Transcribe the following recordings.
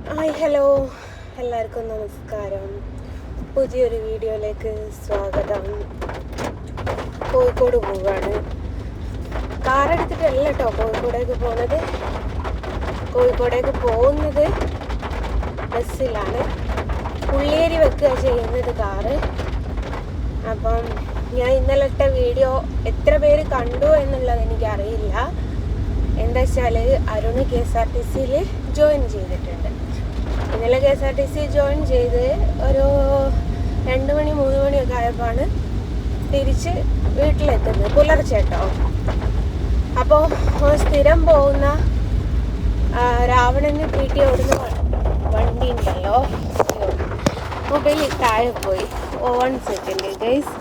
Hi hello, എല്ലാവർക്കും നമസ്കാരം. പുതിയൊരു വീഡിയോയിലേക്ക് സ്വാഗതം. കോഴിക്കോട് പോവുകയാണ്. കാറെടുത്തിട്ടല്ല കേട്ടോ കോഴിക്കോടേക്ക് പോകുന്നത് ബസ്സിലാണ്. ഉള്ളേരി വെക്കുക ചെയ്യുന്നത് കാറ്. അപ്പം ഞാൻ ഇന്നലത്തെ വീഡിയോ എത്ര പേര് കണ്ടു എന്നുള്ളത് എനിക്കറിയില്ല. എന്താ വെച്ചാൽ അരുണ് KSRTCയിൽ ജോയിൻ ചെയ്തിട്ടുണ്ട്. ഇന്നലെ KSRTC ജോയിൻ ചെയ്ത് ഒരു 2 മണി 3 മണിയൊക്കെ ആയപ്പോഴാണ് തിരിച്ച് വീട്ടിലെത്തുന്നത്, പുലർച്ചെ കേട്ടോ. അപ്പോൾ സ്ഥിരം പോകുന്ന രാവണന് PT ഓടുന്ന വണ്ടി ഉണ്ടല്ലോ, മൊബൈൽ താഴെ പോയി. 1 സെക്കൻഡ് ഗൈസ്.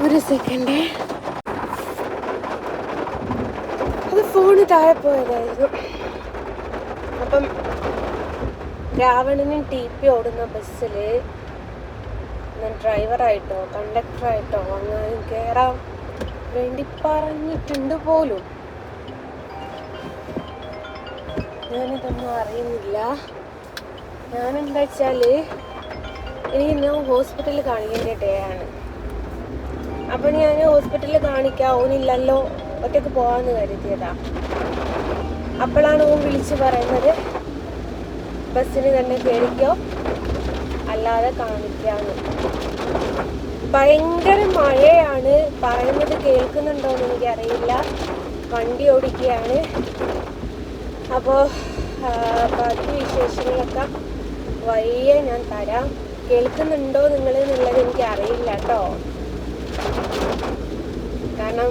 ഒരു സെക്കൻഡ്, അത് ഫോണ് താഴെ പോയതായിരുന്നു. അപ്പം രാവണനും TP ഓടുന്ന ബസ്സിൽ ഞാൻ ഡ്രൈവറായിട്ടോ കണ്ടക്ടറായിട്ടോ അങ്ങനെ കയറാൻ വേണ്ടി പറഞ്ഞിട്ടുണ്ട് പോലും. ഞാനിതൊന്നും അറിയുന്നില്ല. ഞാനെന്താ വെച്ചാൽ എനിക്ക് ഹോസ്പിറ്റലിൽ കാണിക്കേണ്ട ഡേ ആണ്. അപ്പം ഞാൻ ഹോസ്പിറ്റലിൽ കാണിക്കാം, ഓനില്ലല്ലോ, ഒറ്റയ്ക്ക് പോകാമെന്ന് കരുതിയതാ. അപ്പോഴാണ് ഓൻ വിളിച്ച് പറയുന്നത് ബസ്സിന് തന്നെ കയറിക്കോ, അല്ലാതെ കാണിക്കാന്ന്. ഭയങ്കര മഴയാണ്. പറയുന്നത് കേൾക്കുന്നുണ്ടോയെന്ന് എനിക്കറിയില്ല. വണ്ടി ഓടിക്കുകയാണ്. അപ്പോൾ ബാക്കി വിശേഷങ്ങളൊക്കെ വഴിയെ ഞാൻ തരാം. കേൾക്കുന്നുണ്ടോ നിങ്ങൾ എന്നുള്ളത് എനിക്കറിയില്ല കേട്ടോ. കാരണം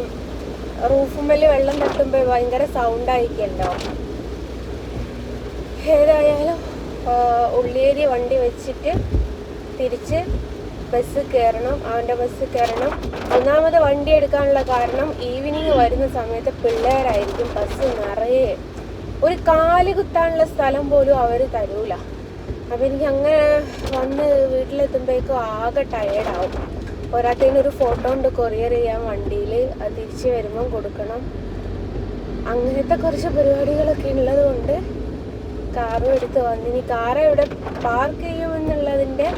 റൂഫുമ്മേൽ വെള്ളം തട്ടുമ്പോൾ ഭയങ്കര സൗണ്ടായിരിക്കുമല്ലോ. ഏതായാലും ഉള്ളേരി വണ്ടി വെച്ചിട്ട് തിരിച്ച് ബസ് കയറണം, അവൻ്റെ ബസ് കയറണം. ഒന്നാമത് വണ്ടി എടുക്കാനുള്ള കാരണം ഈവനിങ് വരുന്ന സമയത്ത് പിള്ളേരായിരിക്കും, ബസ് നിറയെ, ഒരു കാല് കുത്താനുള്ള സ്ഥലം പോലും അവർ തരൂല. അപ്പം എനിക്ക് അങ്ങനെ വന്ന് വീട്ടിലെത്തുമ്പോഴേക്കും ആകെ ടയേർഡാവും. പോരാത്തതിനൊരു ഫോട്ടോ കൊണ്ട് കൊറിയർ ചെയ്യാൻ വണ്ടിയിൽ, അത് തിരിച്ച് വരുമ്പം കൊടുക്കണം. അങ്ങനത്തെ കുറച്ച് പരിപാടികളൊക്കെ ഉള്ളത് കൊണ്ട് കാറും എടുത്ത് വന്നിനി. കാറ് എവിടെ പാർക്ക് ചെയ്യുമെന്നുള്ളതിൻ്റെ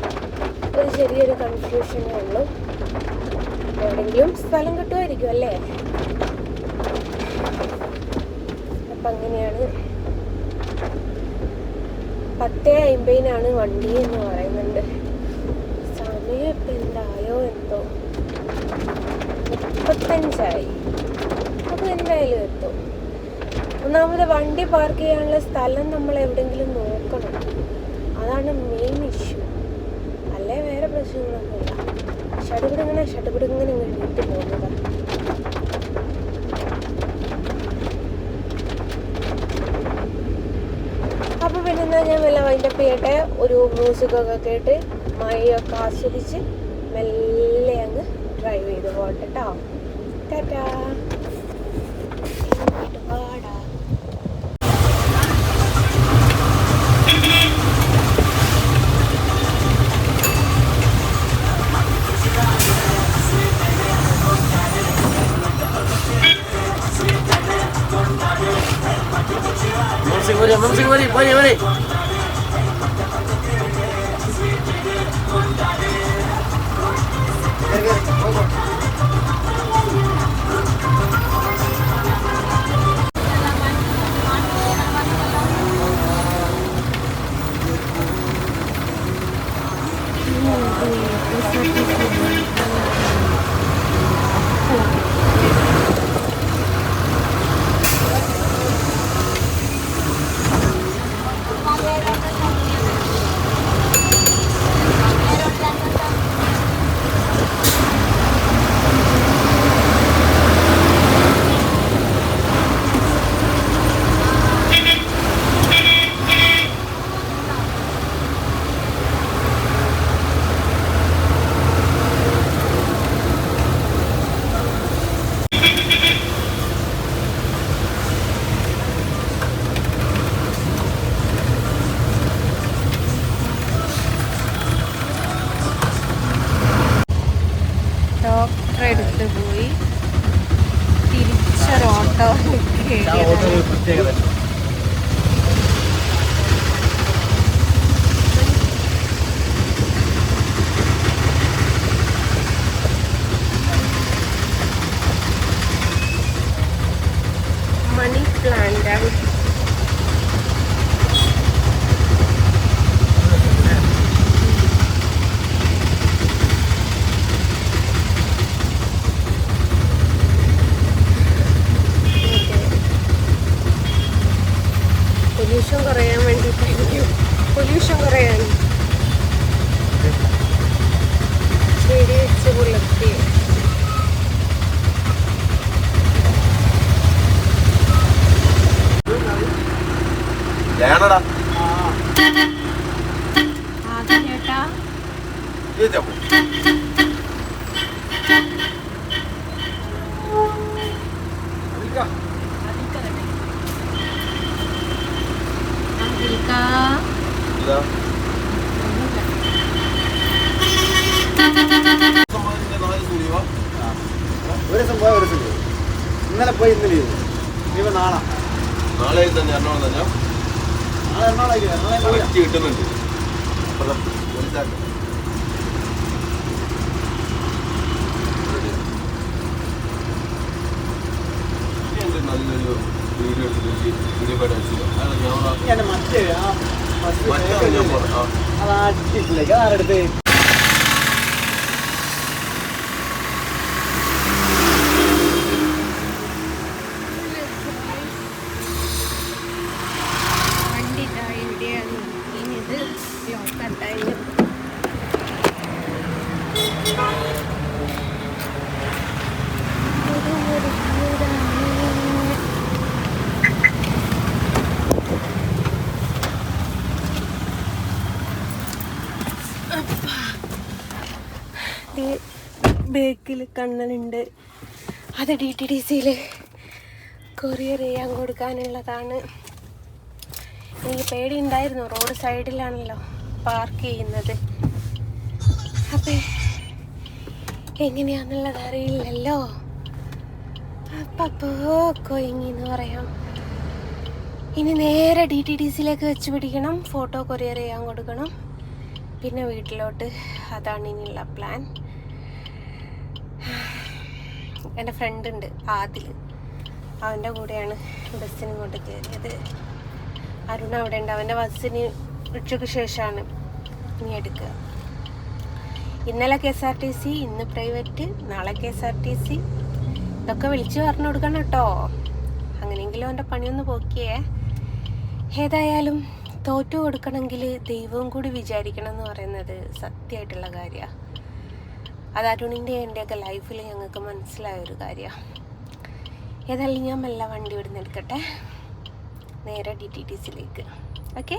ഒരു ചെറിയൊരു കൺഫ്യൂഷനേ ഉള്ളൂ. എവിടെയെങ്കിലും സ്ഥലം കിട്ടുമായിരിക്കും അല്ലേ. അപ്പം അങ്ങനെയാണ്. 10:50 വണ്ടി എന്ന് പറയുന്നുണ്ട്. സമയം ഇപ്പം എന്തായോ എന്തോ 35. അപ്പോൾ എന്തായാലും എത്തും. ഒന്നാമത് വണ്ടി പാർക്ക് ചെയ്യാനുള്ള സ്ഥലം നമ്മൾ എവിടെയെങ്കിലും നോക്കണം, അതാണ് മെയിൻ ഇഷ്യൂ. അല്ലേ വേറെ പ്രശ്നങ്ങളൊന്നുമില്ല. ഷടുപിടുങ്ങനെ വീട്ടിൽ പോകുന്നതാണ്. അപ്പോൾ പിന്നെ ഞാൻ വല്ല വൈൻഡപ്പ് ചെയ്യട്ടെ. ഒരു മ്യൂസിക്കൊക്കെ കേട്ട് മഴയൊക്കെ ആസ്വദിച്ച് മെല്ലെ അങ്ങ് ഡ്രൈവ് ചെയ്ത് പോട്ടെ കേട്ടോ. ടാറ്റാ. Mari. എടുത്ത് പോയി തിരിച്ചൊരോട്ടോ പ്രത്യേകത. മണി പ്ലാന്റ് പൊല്യൂഷൻ കുറയാൻ വേണ്ടിയിട്ടായിരിക്കും. പൊല്യൂഷൻ കുറയാൻ ചെടി വെച്ച് പുലർത്തി. ചേട്ടാ ഒരു സംഭവം ഒരു സംഭവം ഇന്നലെ പോയി ഇന്നലെ ഇനിയിപ്പോ നാളെ തന്നെ എറണാകുളം തന്നെ നാളെ എറണാകുളം കിട്ടുന്നുണ്ട്. നല്ലൊരു വീഡിയോ മറ്റേ അതാട്ടിട്ടിലേക്ക് ആരെടുത്ത് ബേക്കിൽ കണ്ണനുണ്ട്. അത് DTDCയിൽ കൊറിയർ ചെയ്യാൻ കൊടുക്കാനുള്ളതാണ്. എനിക്ക് പേടിയുണ്ടായിരുന്നു, റോഡ് സൈഡിലാണല്ലോ പാർക്ക് ചെയ്യുന്നത്. അപ്പം എങ്ങനെയാണെന്നുള്ളത് അറിയില്ലല്ലോ. അപ്പോൾ കൊയിങ്ങിന്ന് പറയാം. ഇനി നേരെ DTDCയിലേക്ക് വെച്ച് പിടിക്കണം, ഫോട്ടോ കൊറിയർ ചെയ്യാൻ കൊടുക്കണം, പിന്നെ വീട്ടിലോട്ട്. അതാണ് ഇനിയുള്ള പ്ലാൻ. എൻ്റെ ഫ്രണ്ട് ഉണ്ട് ആദിൽ, അവൻ്റെ കൂടെയാണ് ബസ്സിന് ഇങ്ങോട്ട് കയറിയത്. അരുൺ അവിടെ ഉണ്ട്. അവൻ്റെ ബസ്സിന് ഉച്ചയ്ക്ക് ശേഷമാണ് ഇനി എടുക്കുക. ഇന്നലെ KSRTC, ഇന്ന് പ്രൈവറ്റ്, നാളെ KSRTC. ഇതൊക്കെ വിളിച്ച് പറഞ്ഞു കൊടുക്കണം കേട്ടോ. അങ്ങനെയെങ്കിലും അവൻ്റെ പണിയൊന്ന് പോക്കിയേ. ഏതായാലും തോറ്റു കൊടുക്കണമെങ്കിൽ ദൈവവും കൂടി വിചാരിക്കണം എന്ന് പറയുന്നത് സത്യമായിട്ടുള്ള കാര്യമാണ്. അത് അരുണിൻ്റെ എൻ്റെയൊക്കെ ലൈഫിൽ ഞങ്ങൾക്ക് മനസ്സിലായൊരു കാര്യമാണ്. ഏതായാലും ഞാൻ മെല്ലെ വണ്ടി ഇവിടുന്ന് എടുക്കട്ടെ, നേരെ DTDCയിലേക്ക്. ഓക്കെ,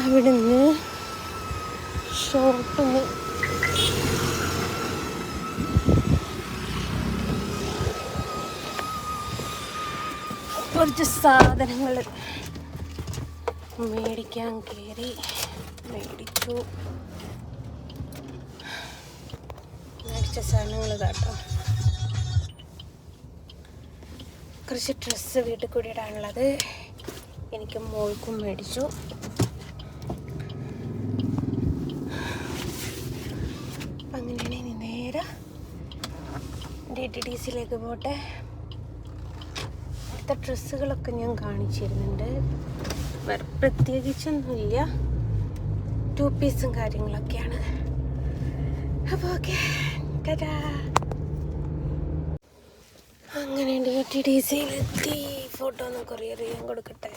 അവിടുന്ന് ഷോപ്പിന്ന് കുറച്ച് സാധനങ്ങൾ മേടിക്കാൻ കയറി. മേടിച്ച സാധനങ്ങൾ കേട്ടോ. കുറച്ച് ഡ്രസ്സ് വീട്ടിൽ കൂടി ഇടാനുള്ളത് എനിക്ക് മോൾക്കും മേടിച്ചു. അങ്ങനെയാണ് ഇനി നേരെ DTDCയിലേക്ക് പോട്ടെ. അടുത്ത ഡ്രസ്സുകളൊക്കെ ഞാൻ കാണിച്ചിരുന്നുണ്ട്. വേറെ പ്രത്യേകിച്ചൊന്നുമില്ല, 2 പീസും കാര്യങ്ങളൊക്കെയാണ്. അപ്പോൾ ഓക്കെ, ടാറ്റാ. അങ്ങനെ DTDCയിലെത്തി. ഫോട്ടോ ഒന്ന് കൊറിയർ ചെയ്യാൻ കൊടുക്കട്ടെ.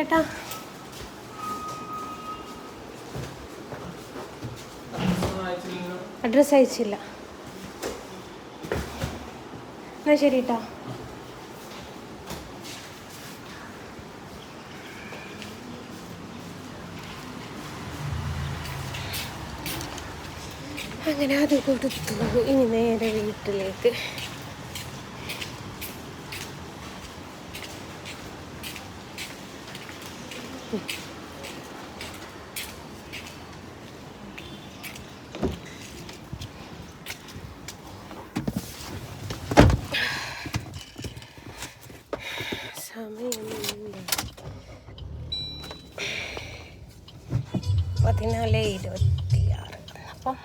ഏട്ടാ അഡ്രസ്സ് അയച്ചില്ല. എന്നാ ശരി കേട്ടോ. അങ്ങനെ അത് കൊടുത്തു. ഇനി നേരെ വീട്ടിലേക്ക്. സമയം 14:26. അപ്പം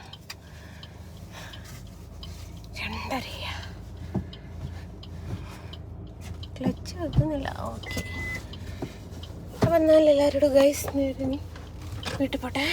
2:30. ക്ലച്ച് വെക്കുന്നില്ല. ഓക്കെ. അപ്പം എന്നാൽ എല്ലാവരോടും ഗൈസ് നേരെ വീട്ടിൽ പോട്ടെ.